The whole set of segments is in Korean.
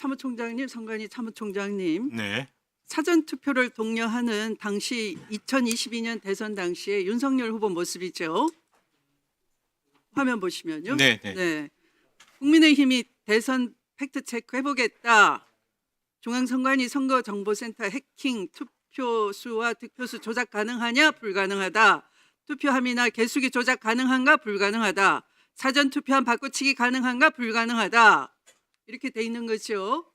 사무총장님, 선관위 사무총장님, 네. 사전 투표를 독려하는 당시 2022년 대선 당시에 윤석열 후보 모습이죠. 화면 보시면요. 네. 네. 국민의힘이 대선 팩트 체크 해보겠다. 중앙선관위 선거정보센터 해킹, 투표수와 득표수 조작 가능하냐? 불가능하다. 투표함이나 개수기 조작 가능한가? 불가능하다. 사전 투표함 바꿔치기 가능한가? 불가능하다. 이렇게 돼 있는 거죠.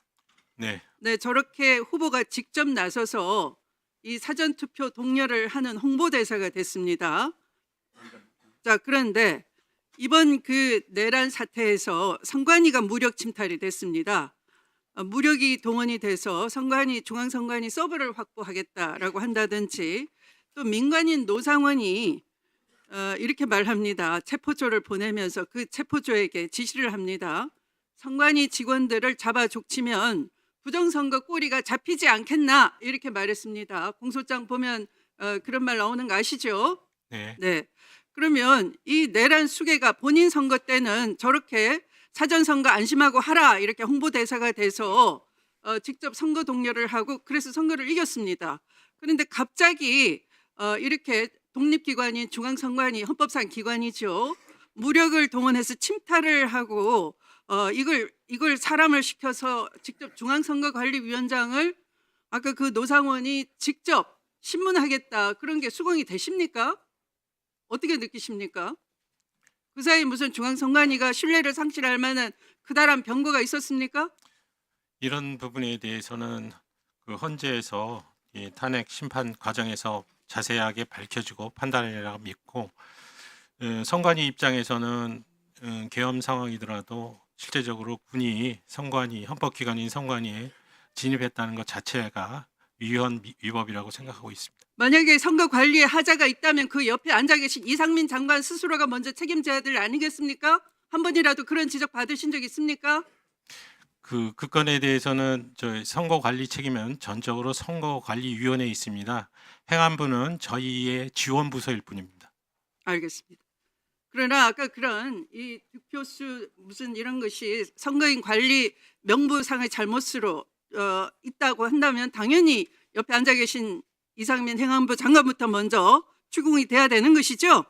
네. 네, 저렇게 후보가 직접 나서서 이 사전 투표 독려를 하는 홍보대사가 됐습니다. 자, 그런데 이번 그 내란 사태에서 선관위가 무력 침탈이 됐습니다. 무력이 동원이 돼서 선관위, 중앙선관위 서버를 확보하겠다라고 한다든지, 또 민간인 노상원이 이렇게 말합니다. 체포조를 보내면서 그 체포조에게 지시를 합니다. 선관위 직원들을 잡아 족치면 부정선거 꼬리가 잡히지 않겠나, 이렇게 말했습니다. 공소장 보면 그런 말 나오는 거 아시죠? 네. 네. 그러면 이 내란 수괴가 본인 선거 때는 저렇게 사전선거 안심하고 하라, 이렇게 홍보대사가 돼서 직접 선거 독려를 하고 그래서 선거를 이겼습니다. 그런데 갑자기 이렇게 독립기관인 중앙선관위, 헌법상 기관이죠, 무력을 동원해서 침탈을 하고 이걸 사람을 시켜서 직접 중앙선거관리위원장을 아까 그 노상원이 직접 신문하겠다, 그런 게 수긍이 되십니까? 어떻게 느끼십니까? 그 사이 무슨 중앙선관위가 신뢰를 상실할 만한 그다란 병거가 있었습니까? 이런 부분에 대해서는 그 헌재에서 이 탄핵 심판 과정에서 자세하게 밝혀주고 판단이라고 믿고, 선관위 입장에서는 계엄 상황이더라도 실제적으로 군이 선관위, 헌법기관인 선관위에 진입했다는 것 자체가 위헌 위법이라고 생각하고 있습니다. 만약에 선거 관리에 하자가 있다면 그 옆에 앉아 계신 이상민 장관 스스로가 먼저 책임져야 될 아니겠습니까? 한 번이라도 그런 지적 받으신 적 있습니까? 그 건에 대해서는 저희 선거관리 책임은 전적으로 선거관리위원회에 있습니다. 행안부는 저희의 지원 부서일 뿐입니다. 알겠습니다. 그러나 아까 그런 이 득표수 무슨 이런 것이 선거인 관리 명부상의 잘못으로 있다고 한다면 당연히 옆에 앉아 계신 이상민 행안부 장관부터 먼저 추궁이 돼야 되는 것이죠.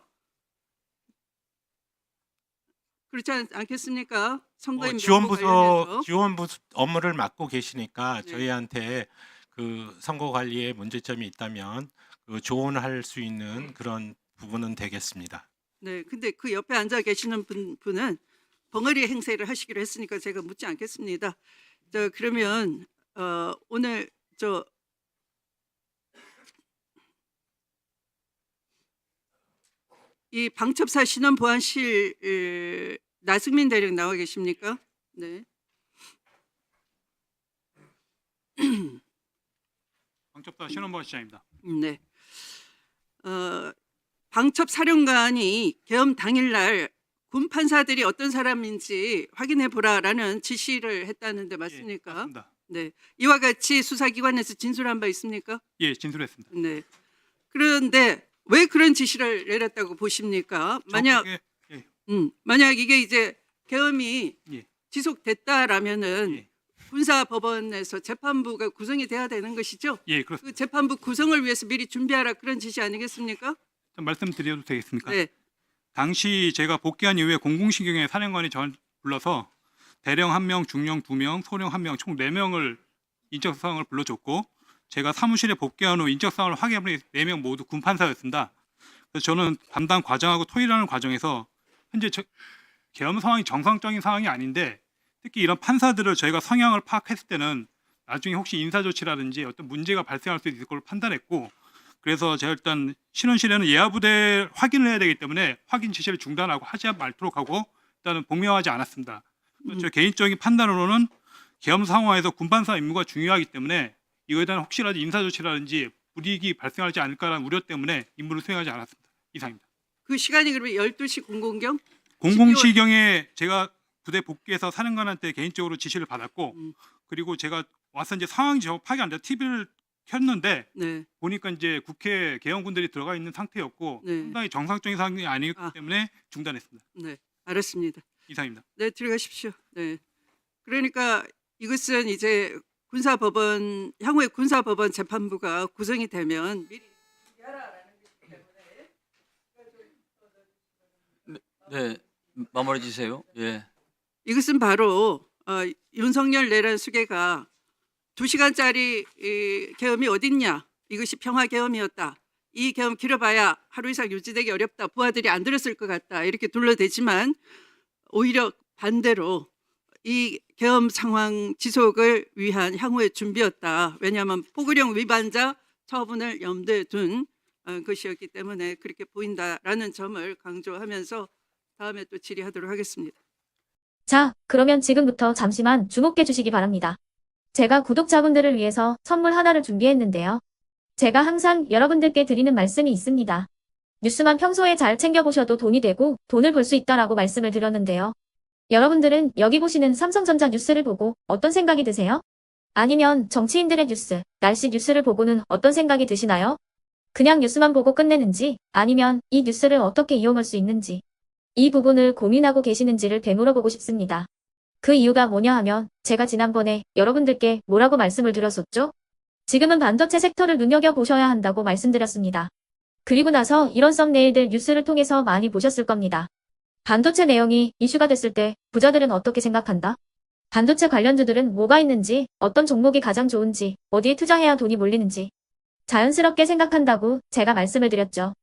그렇지 않겠습니까? 선거인 명부 관련해서. 지원부서 업무를 맡고 계시니까 네. 저희한테 그 선거 관리에 문제점이 있다면 그 조언할 수 있는 그런 부분은 되겠습니다. 네, 근데 그 옆에 앉아 계시는 분은 벙어리 행세를 하시기로 했으니까 제가 묻지 않겠습니다. 그러면 오늘 이 방첩사 신원보안실 나승민 대령 나와 계십니까? 네. 방첩사 신원보 시장입니다. 네. 방첩사령관이 계엄 당일날 군 판사들이 어떤 사람인지 확인해 보라라는 지시를 했다는데 예, 맞습니까? 맞습니다. 네. 이와 같이 수사기관에서 진술한 바 있습니까? 예, 진술했습니다. 네. 그런데 왜 그런 지시를 내렸다고 보십니까? 만약 정확하게, 예, 만약 이게 이제 계엄이 예, 지속됐다라면은 예. 군사법원에서 재판부가 구성이 돼야 되는 것이죠. 예, 그렇습니다. 그 재판부 구성을 위해서 미리 준비하라, 그런 지시 아니겠습니까? 좀 말씀드려도 되겠습니까? 네. 당시 제가 복귀한 이후에 공공신경의 사령관이 전 불러서 대령 1명, 중령 2명, 소령 1명, 총 4명을 인적사항을 불러줬고, 제가 사무실에 복귀한 후 인적사항을 확인해보니 4명 모두 군판사였습니다. 그래서 저는 담당 과정하고 토의하는 과정에서 현재 계엄 상황이 정상적인 상황이 아닌데, 특히 이런 판사들을 저희가 성향을 파악했을 때는 나중에 혹시 인사조치라든지 어떤 문제가 발생할 수 있을 걸 판단했고, 그래서 제가 일단 신원실에는 예하부대 확인을 해야 되기 때문에 확인 지시를 중단하고 하지 말도록 하고 일단은 복명하지 않았습니다. 저 개인적인 판단으로는 계엄 상황에서 군판사 임무가 중요하기 때문에 이거에 대한 혹시라도 인사조치라든지 불이익이 발생하지 않을까라는 우려 때문에 임무를 수행하지 않았습니다. 이상입니다. 그 시간이 그러면 12시 00경? 00시경에 제가 부대 복귀해서 사령관한테 개인적으로 지시를 받았고, 그리고 제가 와서 이제 상황이 저 파악이 안 돼서 TV를 켰는데 네. 보니까 이제 국회 계엄군들이 들어가 있는 상태였고, 네. 상당히 정상적인 상황이 아니기 때문에 중단했습니다. 네. 알았습니다. 이상입니다. 네, 들어가십시오. 네. 그러니까 이것은 이제 군사법원 향후에 군사법원 재판부가 구성이 되면 미리 네, 마무리해 주세요. 예. 이것은 바로 윤석열 내란 수계가 2시간짜리 계엄이 어딨냐, 이것이 평화 계엄이었다, 이 계엄 길어봐야 하루 이상 유지되기 어렵다, 부하들이 안 들었을 것 같다, 이렇게 둘러대지만 오히려 반대로 이 계엄 상황 지속을 위한 향후의 준비였다. 왜냐하면 포고령 위반자 처분을 염두에 둔 것이었기 때문에 그렇게 보인다라는 점을 강조하면서 다음에 또 질의하도록 하겠습니다. 자, 그러면 지금부터 잠시만 주목해 주시기 바랍니다. 제가 구독자분들을 위해서 선물 하나를 준비했는데요. 제가 항상 여러분들께 드리는 말씀이 있습니다. 뉴스만 평소에 잘 챙겨보셔도 돈이 되고 돈을 벌 수 있다라고 말씀을 드렸는데요. 여러분들은 여기 보시는 삼성전자 뉴스를 보고 어떤 생각이 드세요? 아니면 정치인들의 뉴스, 날씨 뉴스를 보고는 어떤 생각이 드시나요? 그냥 뉴스만 보고 끝내는지, 아니면 이 뉴스를 어떻게 이용할 수 있는지, 이 부분을 고민하고 계시는지를 되물어보고 싶습니다. 그 이유가 뭐냐 하면 제가 지난번에 여러분들께 뭐라고 말씀을 드렸었죠? 지금은 반도체 섹터를 눈여겨보셔야 한다고 말씀드렸습니다. 그리고 나서 이런 썸네일들 뉴스를 통해서 많이 보셨을 겁니다. 반도체 내용이 이슈가 됐을 때 부자들은 어떻게 생각한다? 반도체 관련주들은 뭐가 있는지, 어떤 종목이 가장 좋은지, 어디에 투자해야 돈이 몰리는지 자연스럽게 생각한다고 제가 말씀을 드렸죠.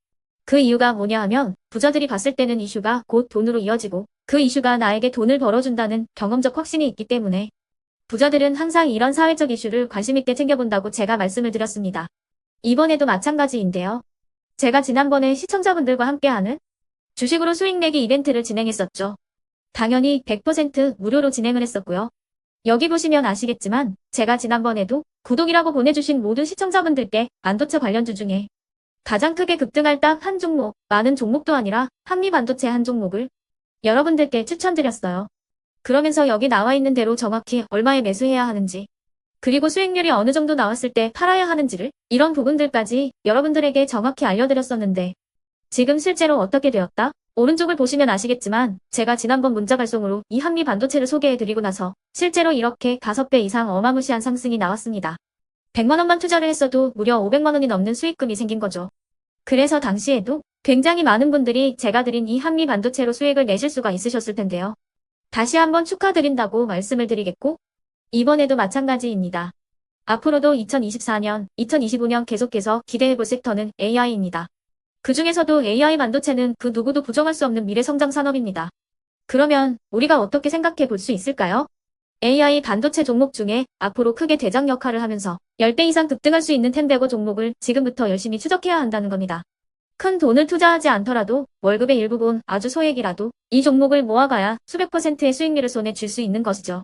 그 이유가 뭐냐 하면 부자들이 봤을 때는 이슈가 곧 돈으로 이어지고 그 이슈가 나에게 돈을 벌어준다는 경험적 확신이 있기 때문에 부자들은 항상 이런 사회적 이슈를 관심 있게 챙겨본다고 제가 말씀을 드렸습니다. 이번에도 마찬가지인데요. 제가 지난번에 시청자분들과 함께하는 주식으로 수익 내기 이벤트를 진행했었죠. 당연히 100% 무료로 진행을 했었고요. 여기 보시면 아시겠지만 제가 지난번에도 구독이라고 보내주신 모든 시청자분들께 반도체 관련주 중에 가장 크게 급등할 딱 한 종목, 많은 종목도 아니라 한미반도체 한 종목을 여러분들께 추천드렸어요. 그러면서 여기 나와 있는 대로 정확히 얼마에 매수해야 하는지, 그리고 수익률이 어느 정도 나왔을 때 팔아야 하는지를, 이런 부분들까지 여러분들에게 정확히 알려드렸었는데 지금 실제로 어떻게 되었다? 오른쪽을 보시면 아시겠지만 제가 지난번 문자 발송으로 이 한미반도체를 소개해드리고 나서 실제로 이렇게 5배 이상 어마무시한 상승이 나왔습니다. 100만 원만 투자를 했어도 무려 500만 원이 넘는 수익금이 생긴 거죠. 그래서 당시에도 굉장히 많은 분들이 제가 드린 이 한미 반도체로 수익을 내실 수가 있으셨을 텐데요. 다시 한번 축하드린다고 말씀을 드리겠고 이번에도 마찬가지입니다. 앞으로도 2024년, 2025년 계속해서 기대해볼 섹터는 AI입니다. 그 중에서도 AI 반도체는 그 누구도 부정할 수 없는 미래 성장 산업입니다. 그러면 우리가 어떻게 생각해 볼 수 있을까요? AI 반도체 종목 중에 앞으로 크게 대장 역할을 하면서 10배 이상 급등할 수 있는 텐베고 종목을 지금부터 열심히 추적해야 한다는 겁니다. 큰 돈을 투자하지 않더라도 월급의 일부분, 아주 소액이라도 이 종목을 모아가야 수백 %의 수익률을 손에 쥘 수 있는 것이죠.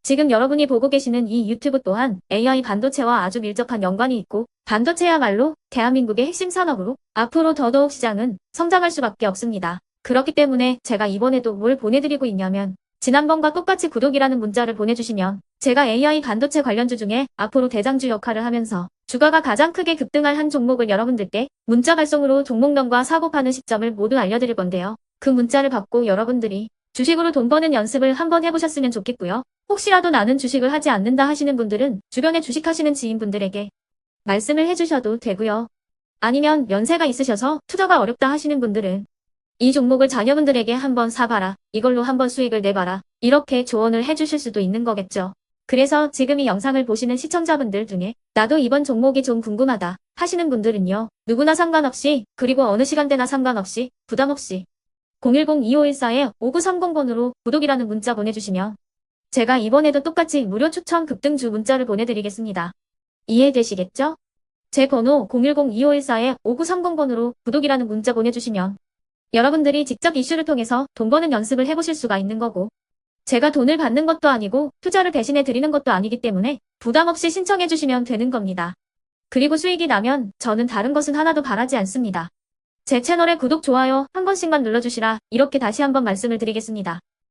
지금 여러분이 보고 계시는 이 유튜브 또한 AI 반도체와 아주 밀접한 연관이 있고 반도체야말로 대한민국의 핵심 산업으로 앞으로 더더욱 시장은 성장할 수밖에 없습니다. 그렇기 때문에 제가 이번에도 뭘 보내드리고 있냐면 지난번과 똑같이 구독이라는 문자를 보내주시면 제가 AI 반도체 관련주 중에 앞으로 대장주 역할을 하면서 주가가 가장 크게 급등할 한 종목을 여러분들께 문자 발송으로 종목명과 사고 파는 시점을 모두 알려드릴 건데요. 그 문자를 받고 여러분들이 주식으로 돈 버는 연습을 한번 해보셨으면 좋겠고요. 혹시라도 나는 주식을 하지 않는다 하시는 분들은 주변에 주식하시는 지인분들에게 말씀을 해주셔도 되고요. 아니면 연세가 있으셔서 투자가 어렵다 하시는 분들은 이 종목을 자녀분들에게 한번 사봐라, 이걸로 한번 수익을 내봐라, 이렇게 조언을 해주실 수도 있는 거겠죠. 그래서 지금 이 영상을 보시는 시청자분들 중에 나도 이번 종목이 좀 궁금하다 하시는 분들은요. 누구나 상관없이, 그리고 어느 시간대나 상관없이 부담 없이 010-2514-5930번으로 구독이라는 문자 보내주시면 제가 이번에도 똑같이 무료 추천 급등주 문자를 보내드리겠습니다. 이해되시겠죠? 제 번호 010-2514-5930번으로 구독이라는 문자 보내주시면 여러분들이 직접 이슈를 통해서 돈 버는 연습을 해보실 수가 있는 거고 제가 돈을 받는 것도 아니고 투자를 대신해 드리는 것도 아니기 때문에 부담 없이 신청해 주시면 되는 겁니다. 그리고 수익이 나면 저는 다른 것은 하나도 바라지 않습니다. 제 채널에 구독, 좋아요 한 번씩만 눌러주시라 이렇게 다시 한번 말씀을 드리겠습니다.